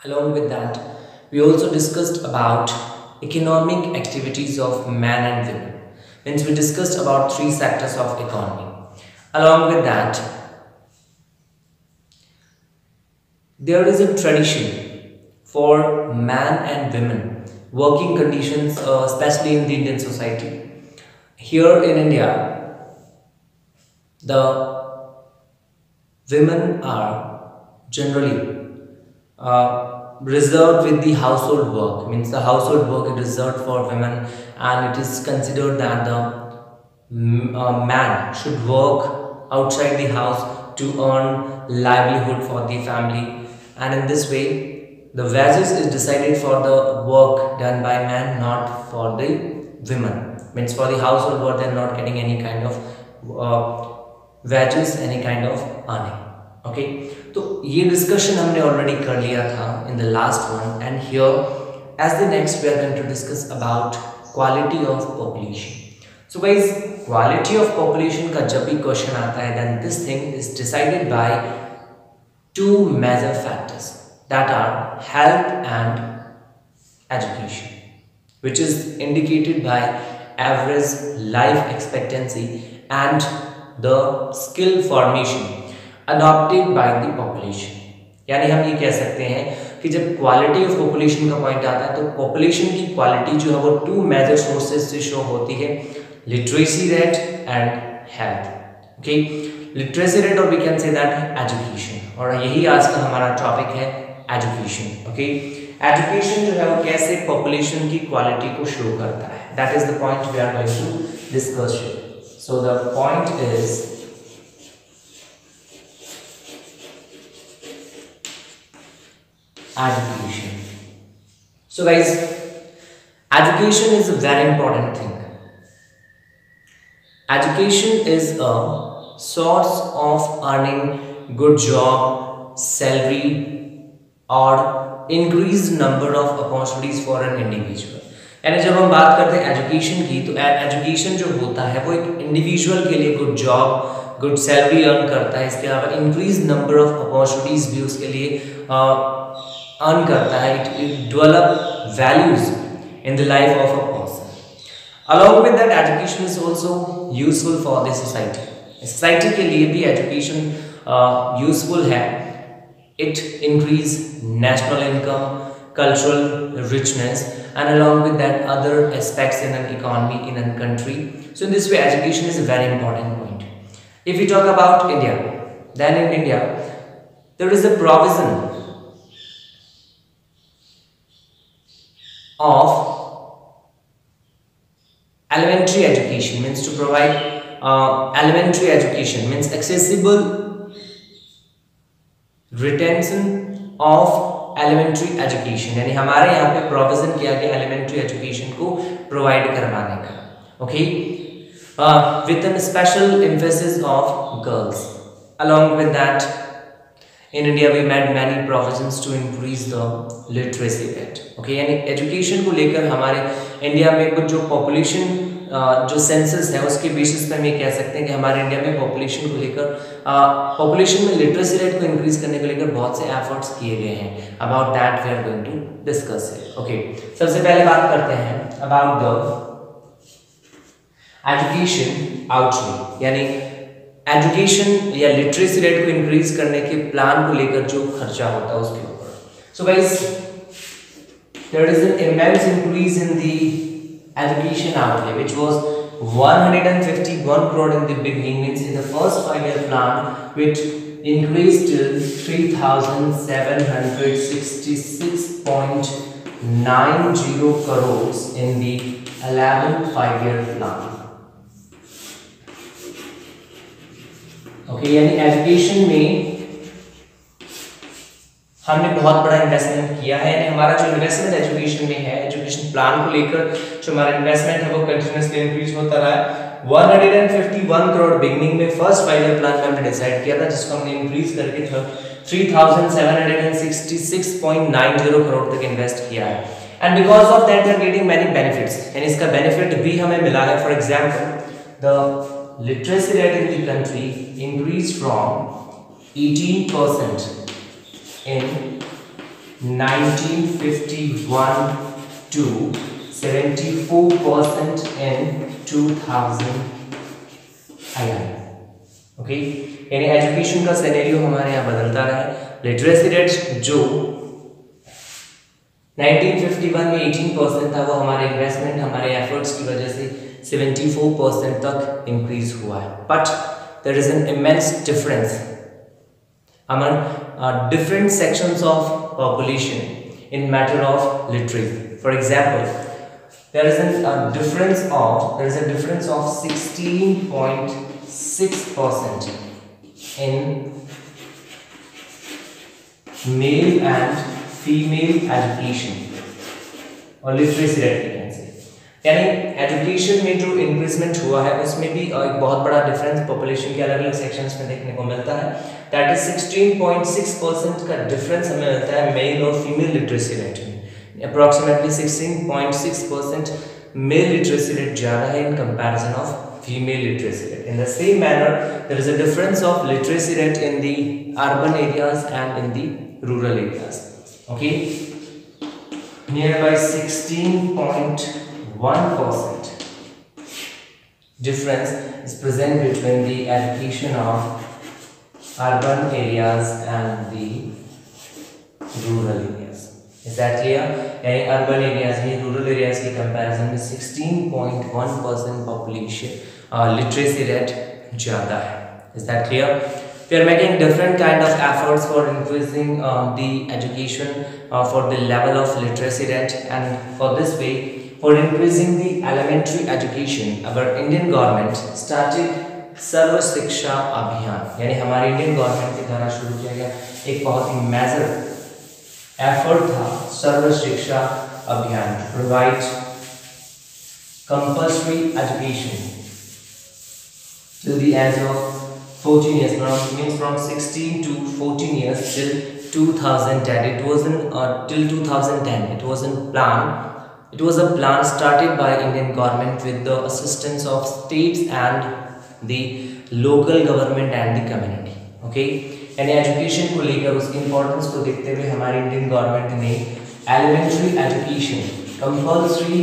Along with that, we also discussed about economic activities of men and women. Means we discussed about three sectors of economy. Along with that, there is a tradition for man and women working conditions, especially in the Indian society. Here in India, the women are generally reserved with the household work. Means the household work is reserved for women, and it is considered that the man should work outside the house to earn livelihood for the family, and in this way the wages is decided for the work done by man, not for the women. Means for the household work they are not getting any kind of wages, any kind of earning. Okay तो ये discussion हमने already कर लिया था in the last one, and here as the next we are going to discuss about quality of population. So guys, quality of population का जब भी question आता है then this thing is decided by two major factors that are health and education, which is indicated by average life expectancy and the skill formation adopted by the population. यानी हम ये कह सकते हैं कि जब क्वालिटी ऑफ पॉपुलेशन का point आता है तो पॉपुलेशन की क्वालिटी जो है वो टू मेजर सोर्सेज से शो होती है, literacy rate and health. Okay, literacy rate और we can say that education, और यही आज का हमारा टॉपिक है एजुकेशन. ओके, एजुकेशन जो है वो कैसे पॉपुलेशन की क्वालिटी को शो करता है, that is the point we are going to discuss. So the point is education. So guys, education is a very important thing. Education is a source of earning good job, salary or increased number of opportunities for an individual. यानी जब हम बात करते हैं education की, तो education जो होता है वो एक इंडिविजुअल के लिए good job, good salary earn करता है. इसके अलावा इंक्रीज नंबर ऑफ अपॉर्चुनिटीज भी उसके लिए अर्न करता है. It develop values in the life of a person. Along with that education is also useful for the society. Society के लिए भी एजुकेशन यूजफुल है. It increase national income, cultural richness, and along with that other aspects in an economy in a country. So in this way education is a very important point. If we talk about India, then in India there is a provision of elementary education, means to provide elementary education, means accessible retention of elementary education. यानी हमारे यहाँ पे provision किया गया elementary education को provide करवाने का. Okay, with an special emphasis of girls. Along with that in India we made many provisions to increase the literacy rate. Okay, यानी एजुकेशन को लेकर हमारे इंडिया में कुछ जो पॉपुलेशन जो सेंसस है उसके बेसिस पे हम ये कह सकते हैं कि हमारे इंडिया में पॉपुलेशन को लेकर पॉपुलेशन में लिटरेसी रेट को इंक्रीज करने को लेकर बहुत से एफर्ट्स किए गए हैं. About that we are going to discuss it. Okay, सबसे पहले बात करते हैं अबाउट द एजुकेशन आउटरीच, यानी एजुकेशन या लिटरेसी रेट को इंक्रीज करने के प्लान को लेकर जो खर्चा होता है उसके ऊपर. So guys, there is an immense increase in the education outlay, which was 151 crore in the beginning, means in the first 5-year plan, which increased to 3,766.90 crores in the 11th 5-year plan. Okay, यानी education में हमने बहुत बड़ा investment किया है. यानी हमारा जो इन्वेस्टमेंट एजुकेशन में है, एजुकेशन प्लान को लेकर जो हमारा इन्वेस्टमेंट है वो कंटिन्यूअसली इंक्रीज होता रहा है. 151 करोड़ बिगिनिंग में फर्स्ट 5-year प्लान में हमने डिसाइड किया था, जिसको हमने इंक्रीज करके 3,766.90 करोड़ तक इन्वेस्ट किया है. And because of that we are getting many benefits. यानी इसका बेनिफिट भी हमें मिला है. For example, the literacy rate in the country increase from 18% in 1951 to 74% in 2011. Okay, यानी एजुकेशन का सिनेरियो हमारे यहाँ बदलता रहा है। लिटरेसी रेट जो 1951 में 18% था, वो हमारे इन्वेस्टमेंट, हमारे एफर्ट्स की वजह से 74% तक इंक्रीज हुआ है। But there is an immense difference among different sections of population in matter of literacy. For example, there is a difference of 16.6% in male and female education or literacy rate we can say. यानी education में जो increment हुआ है उसमें भी एक बहुत बड़ा डिफरेंस पॉपुलेशन के अलग अलग सेक्शंस में देखने को मिलता है। दैट इज 16.6% का डिफरेंस हमें मिलता है मेल और फीमेल लिटरेसी रेट में। अप्रॉक्सीमेटली 16.6% मेल लिटरेसी रेट ज़्यादा है in comparison of female literacy rate. In the same manner there is a difference of literacy rate in the urban areas and in the rural areas. Okay, near by 16.1% difference is present between the education of urban areas and the rural areas. Is that clear? यानी urban areas में rural areas की comparison में 16.1% population literacy rate ज़्यादा है. Is that clear? We are making different kind of efforts for increasing the education for the level of literacy rate, and for this way, for increasing the elementary education, our Indian government started सर्व शिक्षा अभियान। यानी हमारे Indian government के द्वारा शुरू किया गया एक बहुत ही मेजर एफर्ट था Sarva Shiksha Abhiyan, to provide compulsory education till the age of 14 years, from 16 to 14 years till 2010. It wasn't till 2010. It was a plan started by Indian government with the assistance of states and the local government and the community. Okay, यानी education को लेकर उसकी importance को देखते हुए हमारी Indian government ने elementary education, compulsory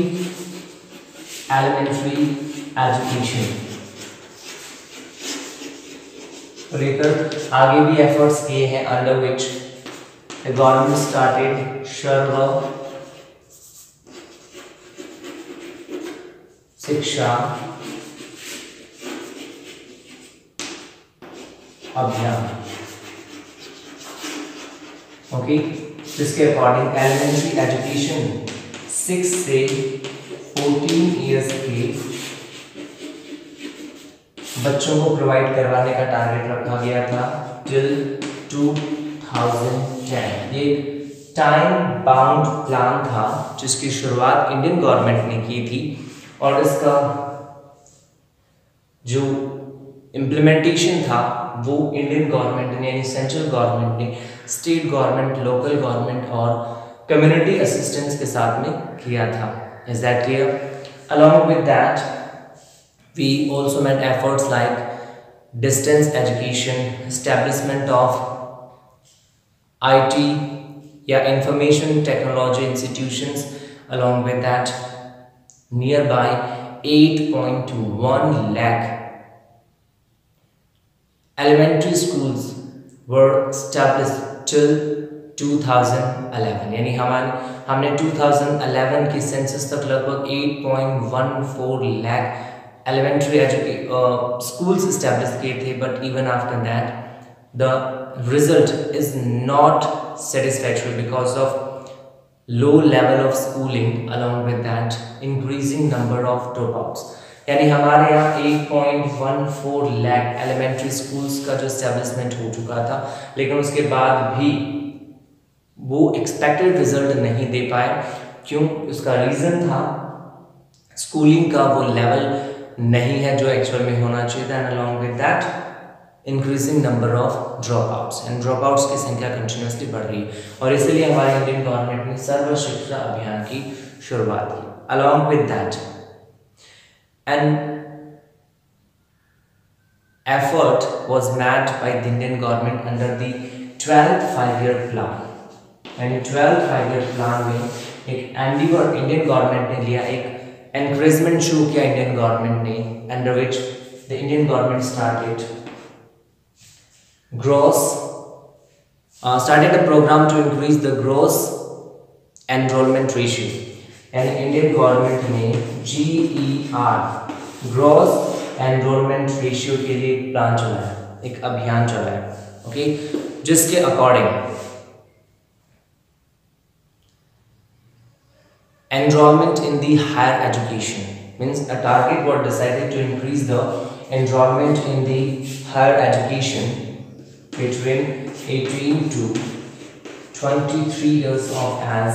elementary education को लेकर आगे भी एफर्ट्स किए हैं, under which the government started Sarva Shiksha Abhiyan. Okay, जिसके अकॉर्डिंग एलिमेंट्री एजुकेशन 6 से 14 इयर्स के बच्चों को प्रोवाइड करवाने का टारगेट रखा गया था टिल 2010। ये टाइम बाउंड प्लान था जिसकी शुरुआत इंडियन गवर्नमेंट ने की थी, और इसका जो इम्प्लीमेंटेशन था वो इंडियन गवर्नमेंट ने, यानी सेंट्रल गवर्नमेंट ने स्टेट गवर्नमेंट, लोकल गवर्नमेंट और कम्युनिटी असिस्टेंस के साथ में किया था। Is that clear? Along with that we also made efforts like distance education, establishment of IT या information technology institutions. Along with that, nearby 8.1 lakh elementary schools were established till 2011। यानी हमने 2011 की census तक लगभग 8.14 लाख elementary schools established किए थे, but even after that the result is not satisfactory because of low level of schooling, along with that increasing number of dropouts। यानी हमारे यहाँ 8.14 लाख एलिमेंट्री स्कूल्स का जो एस्टेब्लिशमेंट हो चुका था, लेकिन उसके बाद भी वो एक्सपेक्टेड रिजल्ट नहीं दे पाए। क्यों? उसका रीज़न था स्कूलिंग का वो लेवल नहीं है जो एक्चुअल में होना चाहिए था, and along with that increasing number of drop outs, and drop outs की संख्या कंटिन्यूसली बढ़ रही है, और इसलिए हमारे इंडियन गवर्नमेंट ने सर्व शिक्षा अभियान की शुरुआत की। Along with that an effort was made by the Indian government under the 12th 5-year plan, यानी 12th फाइव-ईयर प्लान में एक एंडीवर इंडियन गवर्नमेंट ने लिया, एक एनकरेजमेंट शो किया इंडियन गवर्नमेंट ने, under which the Indian government started a program to increase the gross enrollment ratio, and Indian government ने GER gross enrolment ratio के लिए एक प्लान चलाया, एक अभियान चलाया, ओके, जिसके according enrollment in the higher education means a target was decided to increase the enrollment in the higher education between 18 to 23 years of as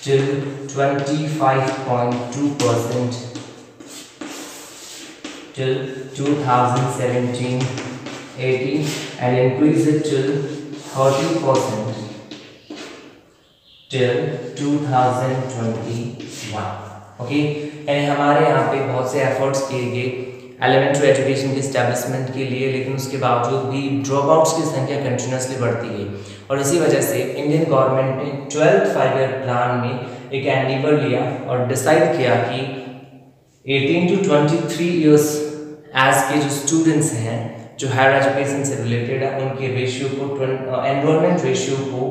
till 25.2% till 2017-18 and increase it till 30% till 2021, okay. यानी हमारे यहाँ पे बहुत से efforts किए गए elementary education के establishment के लिए, लेकिन उसके बावजूद भी ड्रॉप आउट्स की संख्या कंटिन्यूसली बढ़ती गई, और इसी वजह से इंडियन गवर्नमेंट ने 12th फाइव-ईयर प्लान में एक एंडीवर लिया और डिसाइड किया कि 18 to 23 इयर्स एज के जो स्टूडेंट्स हैं जो हायर एजुकेशन से रिलेटेड है, उनके रेशियो को एनरोलमेंट रेशियो को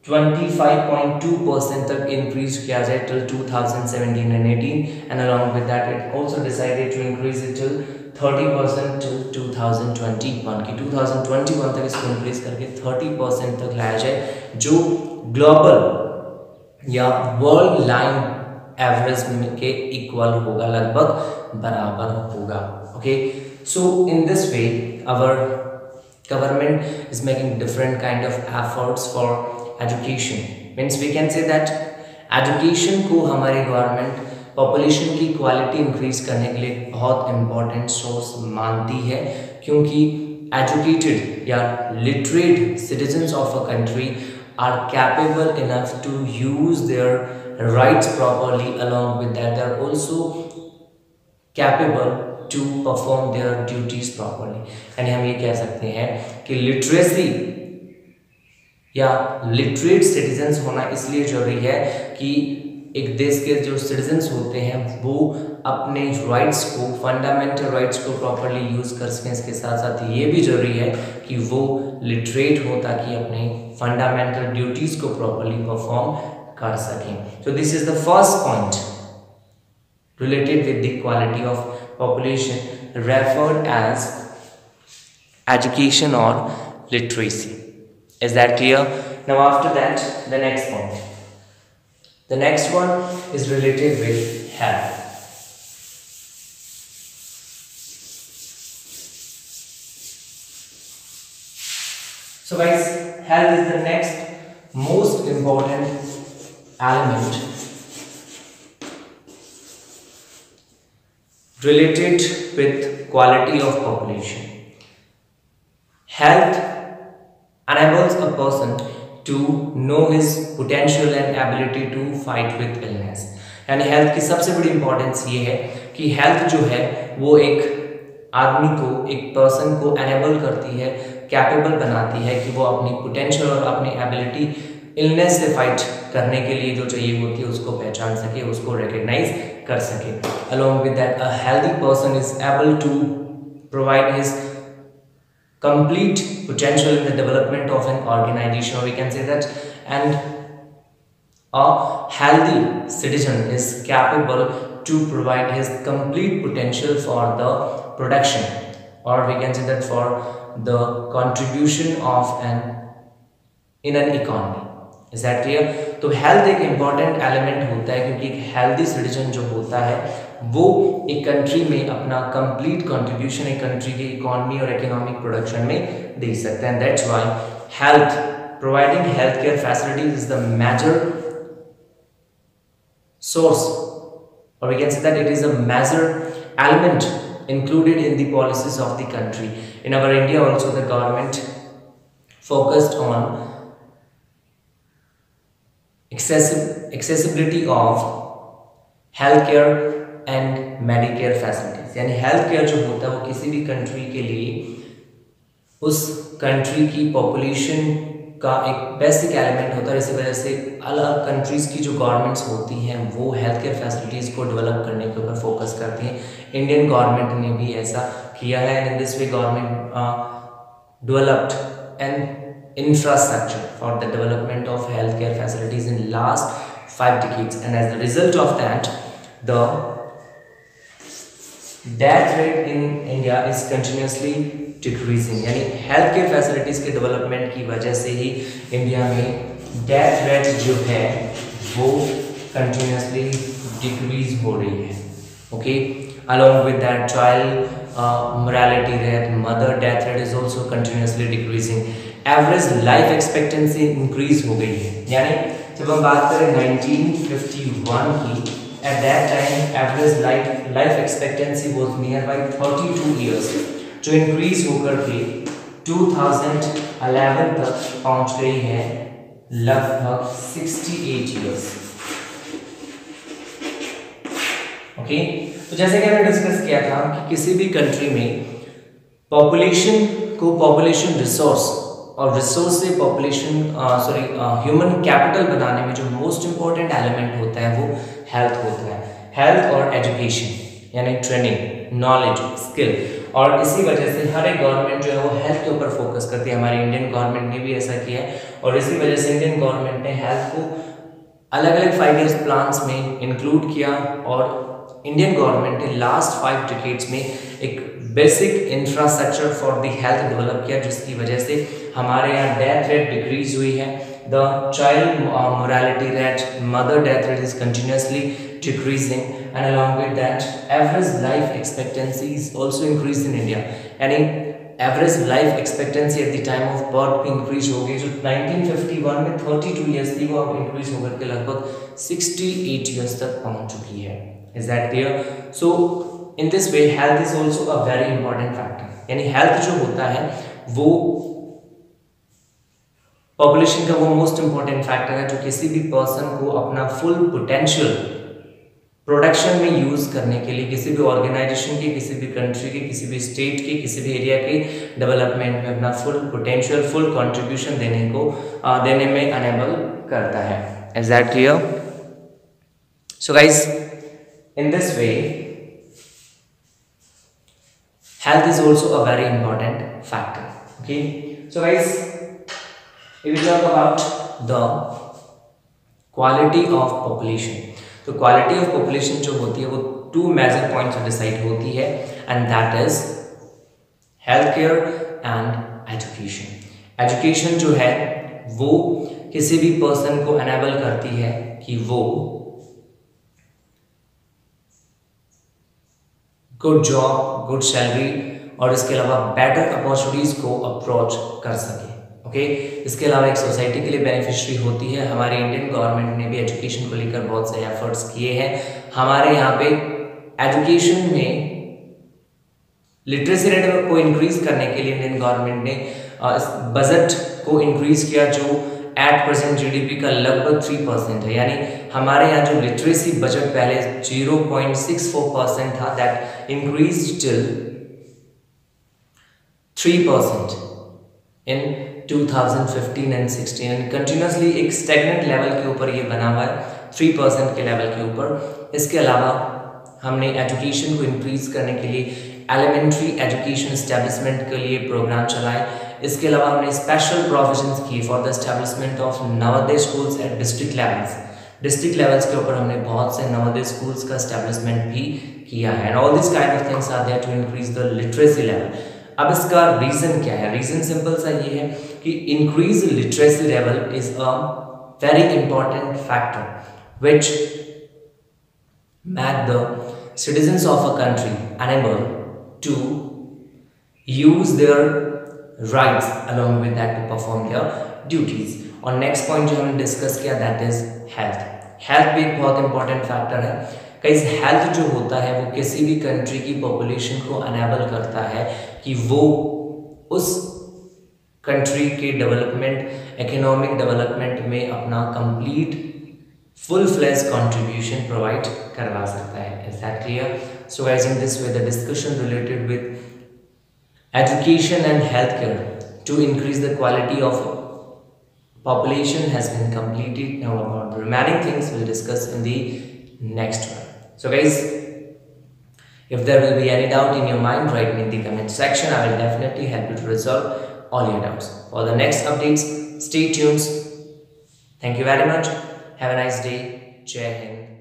25.2% तक इंक्रीज किया जाए till 2017 and 18, and along with that it also decided to increase it till 30% till 2021 कि 2021 तक इसको इंक्रीज करके 30% तक लाया जाए, जो ग्लोबल या वर्ल्ड लाइन एवरेज के इक्वल होगा, लगभग बराबर होगा, okay. So in this way our government is making different kind of efforts for education, means we can say that education को हमारी गवर्नमेंट पॉपुलेशन की क्वालिटी इंक्रीज करने के लिए बहुत इम्पोर्टेंट सोर्स मानती है, क्योंकि एजुकेटेड या literate citizens of a country are capable enough to use their rights properly, along with that they are also capable to perform their duties properly। यानी हम ये कह सकते हैं कि लिटरेसी या लिटरेट सिटीजन्स होना इसलिए जरूरी है कि एक देश के जो सिटीजन्स होते हैं वो अपने राइट्स को, फंडामेंटल राइट्स को प्रॉपरली यूज कर सकें। इसके साथ साथ ये भी जरूरी है कि वो लिटरेट हो ताकि अपने फंडामेंटल ड्यूटीज को प्रॉपरली परफॉर्म कर सकें। So this is the first point related with the quality of population referred as education or literacy. Is that clear? Now after that, the next point. The next one is related with health. So guys, health is the next most important element related with quality of population. Health enables a person to know his potential and ability to fight with illness. यानी health की सबसे बड़ी importance ये है कि health जो है वो एक आदमी को, एक पर्सन को एनेबल करती है, कैपेबल बनाती है कि वो अपनी पोटेंशियल और अपनी एबिलिटी इलनेस से फाइट करने के लिए जो चाहिए होती है उसको पहचान सके, उसको रिकग्नाइज कर सके। Along with that, a healthy person is able to provide his complete potential in the development of an organization, or we can say that, and a healthy citizen is capable to provide his complete potential for the production, or we can say that for the contribution of in an economy. Is that clear? तो health एक important element होता है, क्योंकि एक healthy citizen जो होता है वो एक कंट्री में अपना कंप्लीट कंट्रीब्यूशन एक कंट्री की इकोनॉमी और इकोनॉमिक प्रोडक्शन में दे सकता है। That's why health, providing health care facilities is the major source, or we can say that it is a major element included in the policies of the country. In our India also the government focused on accessibility of healthcare and Medicare facilities. यानी health care जो होता है वो किसी भी country के लिए उस कंट्री की पॉपुलेशन का एक बेसिक एलिमेंट होता है। इसी वजह से अलग कंट्रीज़ की जो गवर्नमेंट्स होती हैं वो हेल्थ केयर फैसिलिटीज़ को डेवलप करने के ऊपर फोकस करती हैं। इंडियन गवर्नमेंट ने भी ऐसा किया है and in this way government developed N infrastructure for the development of healthcare facilities in last 5 decades, and as a result of that the death rate in India is continuously decreasing। यानी health care facilities के development की वजह से ही India में death rate जो है वो continuously decrease हो रही है। Okay, along with that child mortality rate, mother death rate is also continuously decreasing। Average life expectancy increase हो गई है। यानी जब हम बात करें 1951 की, at that time average life expectancy was near by 32 years, जो इंक्रीज होकर के 2011 तक पहुंच गई है लगभग 68 ईयर्स। ओके, तो जैसे कि हमने डिस्कस किया था कि किसी भी कंट्री में पॉपुलेशन को पॉपुलेशन रिसोर्स और रिसोर्स से पॉपुलेशन ह्यूमन कैपिटल बनाने में जो मोस्ट इंपॉर्टेंट एलिमेंट होता है वो हेल्थ होता है। हेल्थ और एजुकेशन यानी ट्रेनिंग, नॉलेज, स्किल, और इसी वजह से हर एक गवर्नमेंट जो है वो हेल्थ के ऊपर फोकस करती है। हमारी इंडियन गवर्नमेंट ने भी ऐसा किया है और इसी वजह से इंडियन गवर्नमेंट ने हेल्थ को अलग अलग 5 ईयर्स प्लान्स में इंक्लूड किया और इंडियन गवर्नमेंट ने लास्ट 5 डिकेड्स में एक basic infrastructure for the health develop किया, जिसकी वजह से हमारे यहाँ डेथ रेट डिक्रीज हुई है। The child morality rate, mother death rate is continuously decreasing and along with that average life expectancy is also increase in India. यानी average life expectancy at the time of birth भी increase हो गई, जो 1951 में 32 years थी वो अब increase होकर के लगभग 68 ईयर्स तक पहुंच चुकी है। Is that clear? So in this way health is also a very important factor. यानी हेल्थ जो होता है वो पॉपुलेशन का वो मोस्ट इंपॉर्टेंट फैक्टर है जो किसी भी पर्सन को अपना फुल पोटेंशियल प्रोडक्शन में यूज करने के लिए, किसी भी ऑर्गेनाइजेशन के, किसी भी कंट्री के, किसी भी स्टेट के, किसी भी एरिया के डेवलपमेंट में अपना फुल पोटेंशियल, फुल कंट्रीब्यूशन देने में अनेबल करता है। Is that clear? So guys, in this way health is also a very important factor। Okay, so guys, if we talk about the quality of population, तो quality of population जो होती है वो 2 major points पर decide होती है and that is health care and education. Education जो है वो किसी भी पर्सन को एनेबल करती है कि वो गुड जॉब, गुड सैलरी और इसके अलावा बेटर अपॉर्चुनिटीज को अप्रोच कर सके। ओके, इसके अलावा एक सोसाइटी के लिए बेनिफिशियरी होती है। हमारी इंडियन गवर्नमेंट ने भी एजुकेशन को लेकर बहुत से एफर्ट्स किए हैं। हमारे यहाँ पे एजुकेशन में लिटरेसी रेट को इंक्रीज करने के लिए इंडियन गवर्नमेंट ने बजट को इंक्रीज किया, जो एट प्रेजेंट जीडीपी का लगभग 3% है। यानी हमारे यहाँ जो लिटरेसी बजट पहले 0.64% था, that increase till 3% in 2015 and 16 and continuously एक स्टैग्नेंट लेवल के ऊपर ये बना हुआ है, 3% के लेवल के ऊपर। इसके अलावा हमने एजुकेशन को इंक्रीज करने के लिए एलिमेंट्री एजुकेशन एस्टेब्लिशमेंट के लिए प्रोग्राम चलाए। इसके अलावा हमने स्पेशल प्रोविजंस किए for the establishment of Navodaya schools at district levels. District levels के ऊपर हमने बहुत से नवोदय स्कूल्स का एस्टेब्लिशमेंट भी किया है and all this kind of things are there to increase the literacy level. अब इसका रीजन क्या है? रीजन सिंपल सा ये है कि increase literacy level is a very important factor which make the citizens of a country unable to use their rights along with that to perform their duties। और next point जो हमने discuss किया that is health. Health भी एक बहुत important factor है। Guys, health जो होता है वो किसी भी कंट्री की पॉपुलेशन को अनेबल करता है कि वो उस कंट्री के डेवलपमेंट, इकोनॉमिक डेवलपमेंट में अपना complete full fledged contribution provide करवा सकता है। Is that clear? So guys, in this way the discussion related with education and healthcare to increase the quality of population has been completed. Now about the remaining things we'll discuss in the next one. So guys, if there will be any doubt in your mind, write me in the comment section. I will definitely help you to resolve all your doubts. For the next updates, stay tuned. Thank you very much. Have a nice day. Jai Hind.